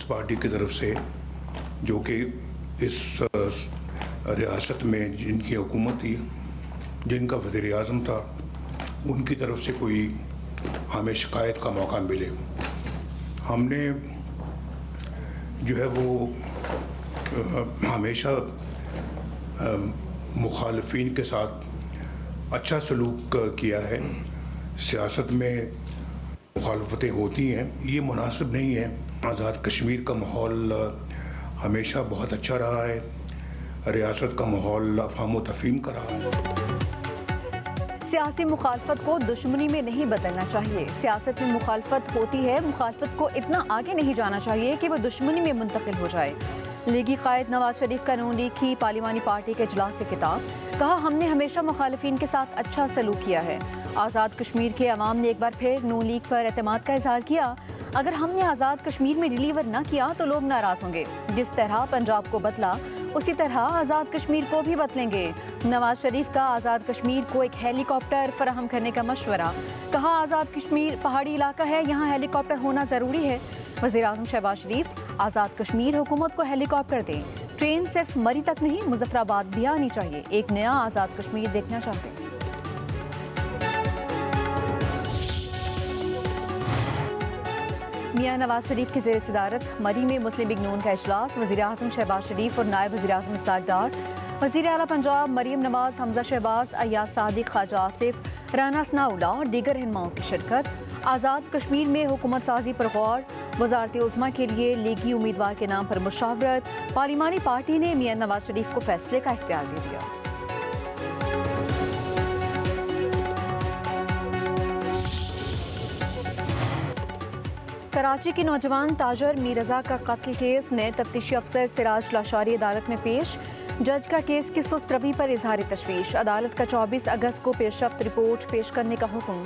Party کی طرف سے، جو کہ اس ریاست میں جن کی حکومت تھی، جن کا وزیر اعظم تھا، ان کی طرف سے کوئی ہمیں شکایت کا موقع ملے. ہم نے جو ہے وہ ہمیشہ مخالفین کے ساتھ اچھا سلوک کیا ہے. سیاست میں مخالفتیں ہوتی ہیں، یہ مناسب نہیں ہے. آزاد کشمیر کا ماحول ہمیشہ بہت اچھا رہا ہے. ریاست کا ماحول افہام و تفہیم کا رہا ہے. سیاسی مخالفت کو دشمنی میں نہیں بدلنا چاہیے. سیاست میں مخالفت ہوتی ہے، مخالفت کو اتنا آگے نہیں جانا چاہیے کہ وہ دشمنی میں منتقل ہو جائے. لیگی قائد نواز شریف کا نون لیگ کی پارلیمانی پارٹی کے اجلاس سے خطاب. کہا، ہم نے ہمیشہ مخالفین کے ساتھ اچھا سلوک کیا ہے. آزاد کشمیر کے عوام نے ایک بار پھر نون لیگ پر اعتماد کا اظہار کیا. اگر ہم نے آزاد کشمیر میں ڈیلیور نہ کیا تو لوگ ناراض ہوں گے. جس طرح پنجاب کو بدلا اسی طرح آزاد کشمیر کو بھی بدلیں گے. نواز شریف کا آزاد کشمیر کو ایک ہیلی کاپٹر فراہم کرنے کا مشورہ. کہا، آزاد کشمیر پہاڑی علاقہ ہے، یہاں ہیلی کاپٹر ہونا ضروری ہے. وزیر اعظم شہباز شریف، آزاد کشمیر حکومت کو ہیلی کاپٹر دیں. ٹرین صرف مری تک نہیں، مظفر آباد بھی آنی چاہیے. ایک نیا آزاد کشمیر دیکھنا چاہتے ہیں. میاں نواز شریف کی زیر صدارت مری میں مسلم لیگ نون کا اجلاس. وزیر اعظم شہباز شریف اور نائب وزیر اعظم اسحاق ڈار، وزیر اعلیٰ پنجاب مریم نواز، حمزہ شہباز، ایاز صادق، خواجہ آصف، رانا ثناءاللہ اور دیگر رہنماؤں کی شرکت. آزاد کشمیر میں حکومت سازی پر غور. وزارت عظمیٰ کے لیے لیگی امیدوار کے نام پر مشاورت. پارلیمانی پارٹی نے میاں نواز شریف کو فیصلے کا اختیار دے دیا. کراچی کے نوجوان تاجر میر رضا کا قتل کیس نئے تفتیشی افسر سراج لاشاری عدالت میں پیش. جج کا کیس کی سست روی پر اظہار تشویش. عدالت کا 24 اگست کو پیشرفت رپورٹ پیش کرنے کا حکم.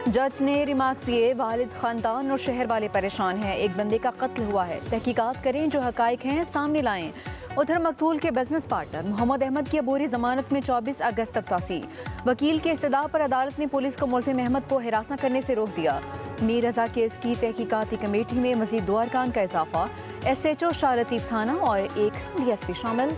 جج نے ریمارکس دیے، والد، خاندان اور شہر والے پریشان ہیں. ایک بندے کا قتل ہوا ہے، تحقیقات کریں، جو حقائق ہیں سامنے لائیں. ادھر مقتول کے بزنس پارٹنر محمد احمد کی عبوری ضمانت میں 24 اگست تک توسیع. وکیل کے استدعاء پر عدالت نے پولیس کو ملزم احمد کو ہراساں کرنے سے روک دیا. میر رضا کیس کی تحقیقاتی کمیٹی میں مزید 2 ارکان کا اضافہ. ایس ایچ او شاہ لطیف تھانہ اور ایک ڈی ایس پی شامل.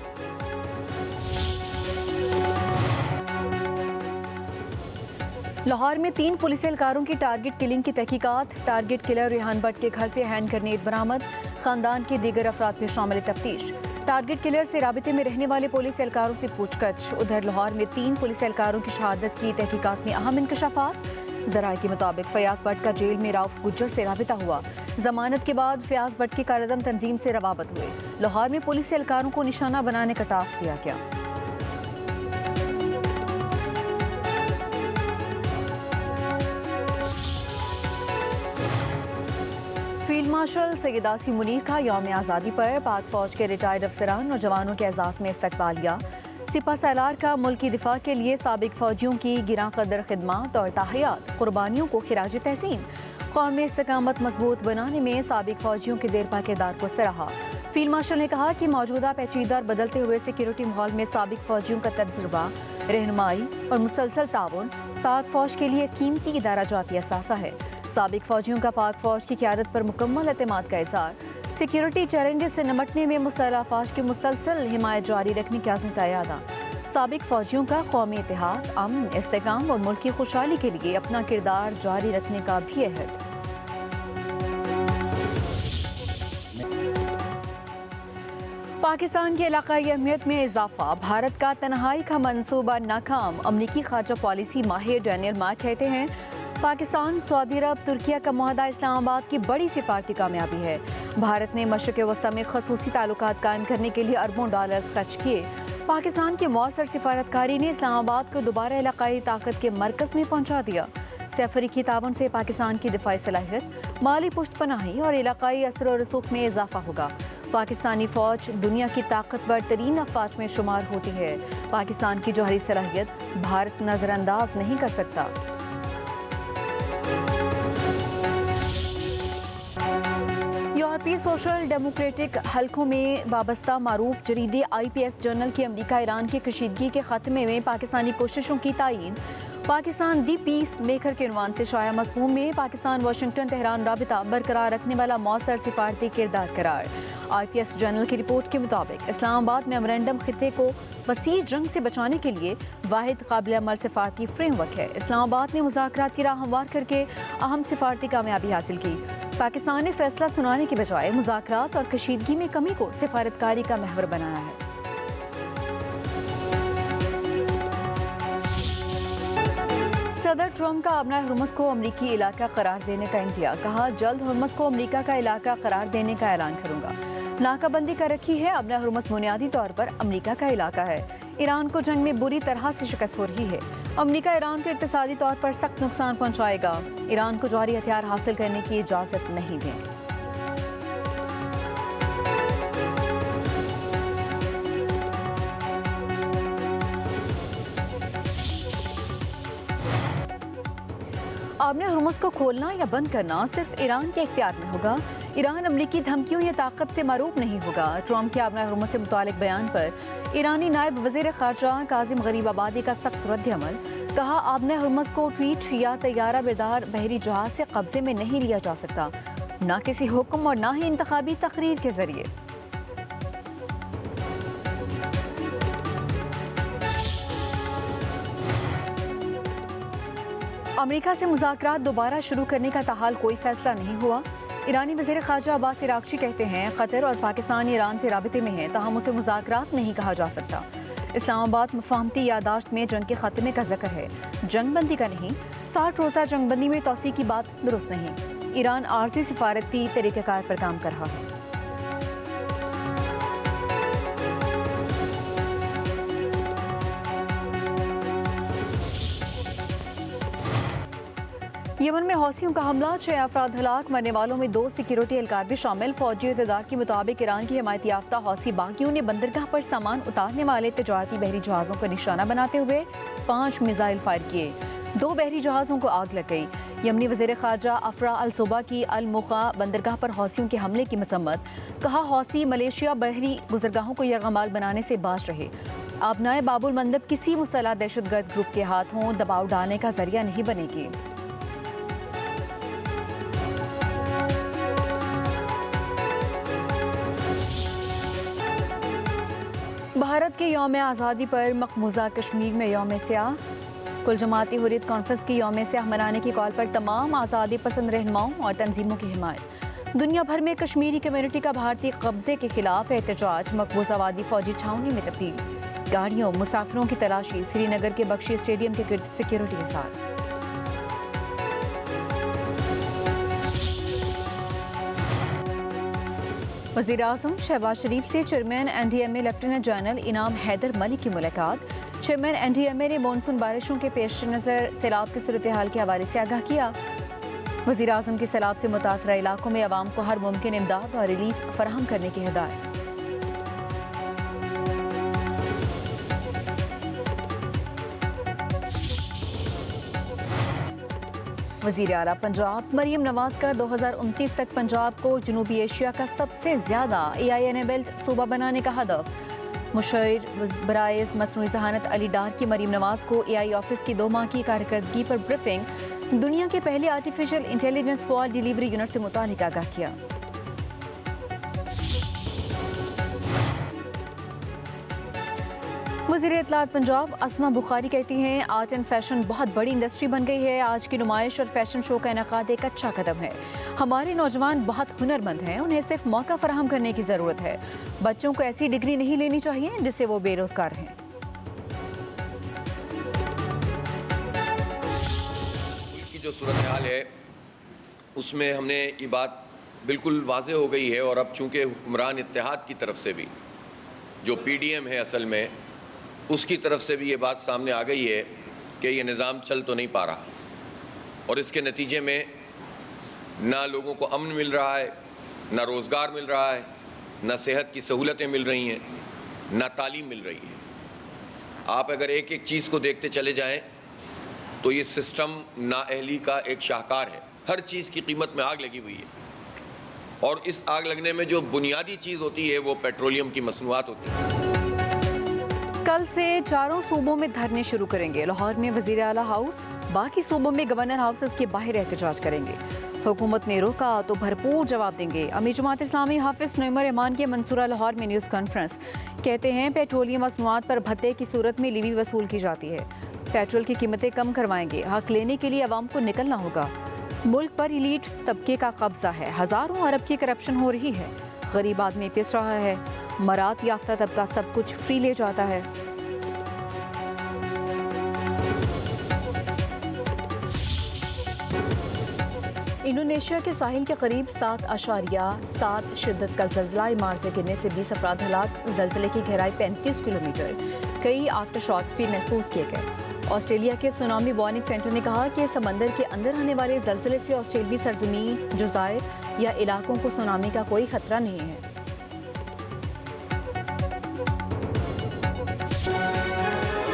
لاہور میں 3 پولیس اہلکاروں کی ٹارگٹ کلنگ کی تحقیقات. ٹارگٹ کلر ریحان بٹ کے گھر سے ہینڈ گرنیڈ برآمد. خاندان کے دیگر افراد میں شامل تفتیش. ٹارگٹ کلر سے رابطے میں رہنے والے پولیس اہلکاروں سے پوچھ گچھ. ادھر لاہور میں 3 پولیس اہلکاروں کی شہادت کی تحقیقات میں اہم انکشافات. ذرائع کے مطابق فیاض بٹ کا جیل میں راؤف گجر سے رابطہ ہوا. ضمانت کے بعد فیاض بٹ کی کارعدم تنظیم سے روابط ہوئے. لاہور میں پولیس اہلکاروں کو نشانہ بنانے کا ٹاسک دیا گیا. فیلڈ مارشل سید آصف منیر کا یوم آزادی پر پاک فوج کے ریٹائرڈ افسران اور جوانوں کے اعزاز میں استقبالیہ. سپہ سالار کا ملکی دفاع کے لیے سابق فوجیوں کی گراں قدر خدمات اور تحیات قربانیوں کو خراج تحسین. قوم میں استقامت مضبوط بنانے میں سابق فوجیوں کے دیرپا کردار کو سراہا. فیلڈ مارشل نے کہا کہ موجودہ پیچیدہ اور بدلتے ہوئے سیکیورٹی ماحول میں سابق فوجیوں کا تجربہ، رہنمائی اور مسلسل تعاون پاک فوج کے لیے قیمتی ادارہ جاتی اثاثہ ہے. سابق فوجیوں کا پاک فوج کی قیادت پر مکمل اعتماد کا اظہار. سیکیورٹی چیلنجز سے نمٹنے میں مسلح افواج کی مسلسل حمایت جاری رکھنے کے عزم کا اعادہ. سابق فوجیوں کا قومی اتحاد، امن، استحکام اور ملک کی خوشحالی کے لیے اپنا کردار جاری رکھنے کا بھی عہد. پاکستان کی علاقائی اہمیت میں اضافہ، بھارت کا تنہائی کا منصوبہ ناکام. امریکی خارجہ پالیسی ماہر ڈینیل مارک کہتے ہیں، پاکستان، سعودی عرب، ترکیہ کا معاہدہ اسلام آباد کی بڑی سفارتی کامیابی ہے. بھارت نے مشرق وسطیٰ میں خصوصی تعلقات قائم کرنے کے لیے اربوں ڈالرز خرچ کیے. پاکستان کی مؤثر سفارتکاری نے اسلام آباد کو دوبارہ علاقائی طاقت کے مرکز میں پہنچا دیا. افریقی تعاون سے پاکستان کی دفاعی صلاحیت، مالی پشت پناہی اور علاقائی اثر و رسوخ میں اضافہ ہوگا. پاکستانی فوج دنیا کی طاقتور ترین افواج میں شمار ہوتی ہے. پاکستان کی جوہری صلاحیت بھارت نظر انداز نہیں کر سکتا. یورپی سوشل ڈیموکریٹک حلقوں میں وابستہ معروف جریدے آئی پی ایس جرنل کی امریکہ ایران کی کشیدگی کے خاتمے میں پاکستانی کوششوں کی تائید. پاکستان دی پیس میکر کے عنوان سے شائع مضمون میں پاکستان واشنگٹن تہران رابطہ برقرار رکھنے والا مؤثر سفارتی کردار قرار۔ IPS جرنل کی رپورٹ کے مطابق اسلام آباد میمورنڈم خطے کو وسیع جنگ سے بچانے کے لیے واحد قابل عمل سفارتی فریم ورک ہے۔ اسلام آباد نے مذاکرات کی راہ ہموار کر کے اہم سفارتی کامیابی حاصل کی۔ پاکستان نے فیصلہ سنانے کے بجائے مذاکرات اور کشیدگی میں کمی کو سفارتکاری کا محور بنایا ہے۔ صدر ٹرمپ کا ابنائے ہرمز کو امریکی علاقہ قرار دینے کا انتہا، کہا جلد ہرمز کو امریکہ کا علاقہ قرار دینے کا اعلان کروں گا۔ ناکہ بندی کر رکھی ہے، ابنائے ہرمز بنیادی طور پر امریکہ کا علاقہ ہے۔ ایران کو جنگ میں بری طرح سے شکست ہو رہی ہے۔ امریکہ ایران کو اقتصادی طور پر سخت نقصان پہنچائے گا، ایران کو جوہری ہتھیار حاصل کرنے کی اجازت نہیں دیں گے۔ آبِ ہرمز کو کھولنا یا بند کرنا صرف ایران کے اختیار میں ہوگا۔ ایران امریکی دھمکیوں یا طاقت سے معروف نہیں ہوگا۔ ٹرمپ کے آبِ ہرمز سے متعلق بیان پر ایرانی نائب وزیر خارجہ کاظم غریب آبادی کا سخت رد عمل، کہا آبِ ہرمز کو ٹویٹ یا طیارہ بردار بحری جہاز سے قبضے میں نہیں لیا جا سکتا، نہ کسی حکم اور نہ ہی انتخابی تقریر کے ذریعے۔ امریکہ سے مذاکرات دوبارہ شروع کرنے کا تاحال کوئی فیصلہ نہیں ہوا۔ ایرانی وزیر خارجہ عباس عراقچی کہتے ہیں قطر اور پاکستان ایران سے رابطے میں ہیں، تاہم اسے مذاکرات نہیں کہا جا سکتا۔ اسلام آباد مفاہمتی یادداشت میں جنگ کے خاتمے کا ذکر ہے، جنگ بندی کا نہیں۔ 60 روزہ جنگ بندی میں توسیع کی بات درست نہیں۔ ایران عارضی سفارتی طریقہ کار پر کام کر رہا ہے۔ یمن میں حوثیوں کا حملہ، 6 افراد ہلاک، مرنے والوں میں 2 سیکیورٹی اہلکار بھی شامل۔ فوجی اعتدار کے مطابق ایران کی حمایت یافتہ حوثی باغیوں نے بندرگاہ پر سامان اتارنے والے تجارتی بحری جہازوں کو نشانہ بناتے ہوئے 5 میزائل فائر کیے، 2 بحری جہازوں کو آگ لگ گئی۔ یمنی وزیر خارجہ افرا الصوبہ کی الموخا بندرگاہ پر حوثیوں کے حملے کی مذمت، کہا حوثی ملیشیا بحری گزرگاہوں کو یرغمال بنانے سے باز رہے۔ آبنائے باب المندب کسی مسلح دہشت گرد گروپ کے ہاتھوں دباؤ ڈالنے کا ذریعہ نہیں بنے گی۔ بھارت کے یوم آزادی پر مقبوضہ کشمیر میں یوم سیاہ، کل جماعتی حریت کانفرنس کی یوم سیاہ منانے کی کال پر تمام آزادی پسند رہنماؤں اور تنظیموں کی حمایت۔ دنیا بھر میں کشمیری کمیونٹی کا بھارتی قبضے کے خلاف احتجاج، مقبوضہ وادی فوجی چھاؤنی میں تبدیل، گاڑیوں مسافروں کی تلاشی، سری نگر کے بخشی اسٹیڈیم کے گرد سیکیورٹی حصار۔ وزیر اعظم شہباز شریف سے چیئرمین NDMA لیفٹیننٹ جنرل انعام حیدر ملک کی ملاقات۔ چیئرمین NDMA نے مانسون بارشوں کے پیش نظر سیلاب کی صورتحال کے حوالے سے آگاہ کیا۔ وزیر اعظم کی سیلاب سے متاثرہ علاقوں میں عوام کو ہر ممکن امداد اور ریلیف فراہم کرنے کی ہدایت۔ وزیر اعلیٰ پنجاب مریم نواز کا 2029 تک پنجاب کو جنوبی ایشیا کا سب سے زیادہ AI انیبلڈ صوبہ بنانے کا ہدف۔ مشیر برائے مصنوعی ذہانت علی ڈار کی مریم نواز کو AI آفس کی 2 ماہ کی کارکردگی پر بریفنگ، دنیا کے پہلے آرٹیفیشل انٹیلیجنس فال ڈیلیوری یونٹ سے متعلق آگاہ کیا۔ وزیر اطلاعات پنجاب اسما بخاری کہتی ہیں آرٹ اینڈ فیشن بہت بڑی انڈسٹری بن گئی ہے۔ آج کی نمائش اور فیشن شو کا انعقاد ایک اچھا قدم ہے۔ ہمارے نوجوان بہت ہنرمند ہیں، انہیں صرف موقع فراہم کرنے کی ضرورت ہے۔ بچوں کو ایسی ڈگری نہیں لینی چاہیے جس سے وہ بے روزگار ہیں۔ ملک کی جو صورتحال ہے اس میں ہم نے یہ بات بالکل واضح ہو گئی ہے، اور اب چونکہ حکمران اتحاد کی طرف سے بھی جو PDM ہے اصل میں اس کی طرف سے بھی یہ بات سامنے آ گئی ہے کہ یہ نظام چل تو نہیں پا رہا، اور اس کے نتیجے میں نہ لوگوں کو امن مل رہا ہے، نہ روزگار مل رہا ہے، نہ صحت کی سہولتیں مل رہی ہیں، نہ تعلیم مل رہی ہے۔ آپ اگر ایک ایک چیز کو دیکھتے چلے جائیں تو یہ سسٹم نااہلی کا ایک شاہکار ہے۔ ہر چیز کی قیمت میں آگ لگی ہوئی ہے، اور اس آگ لگنے میں جو بنیادی چیز ہوتی ہے وہ پیٹرولیم کی مصنوعات ہوتی ہیں۔ کل سے چاروں صوبوں میں دھرنے شروع کریں گے. لاہور میں وزیر اعلیٰ ہاؤس، باقی صوبوں میں گورنر ہاؤسز کے باہر احتجاج کریں گے. حکومت نے روکا تو بھرپور جواب دیں گے. امیر جماعت اسلامی حافظ نعیم الرحمان کے منصورہ لاہور میں نیوز کانفرنس. کہتے ہیں پیٹرولیم مصنوعات پر بھتے کی صورت میں لیوی وصول کی جاتی ہے. پیٹرول کی قیمتیں کم کروائیں گے. حق لینے کے لیے عوام کو نکلنا ہوگا. ملک پر ایلیٹ طبقے کا قبضہ ہے. ہزاروں ارب کی کرپشن ہو رہی ہے. غریب آدمی پس رہا ہے. مراد یافتہ طبقہ سب کچھ فری لے جاتا ہے. انڈونیشیا کے ساحل کے قریب 7.7 شدت کا زلزلہ، عمارتیں گرنے سے 20 افراد ہلاک. زلزلے کی گہرائی 35 کلومیٹر. کئی آفٹر شاکس بھی محسوس کیے گئے. آسٹریلیا کے سونامی وارننگ سینٹر نے کہا کہ سمندر کے اندر آنے والے زلزلے سے آسٹریلوی سرزمین، جزائر یا علاقوں کو سونامی کا کوئی خطرہ نہیں ہے.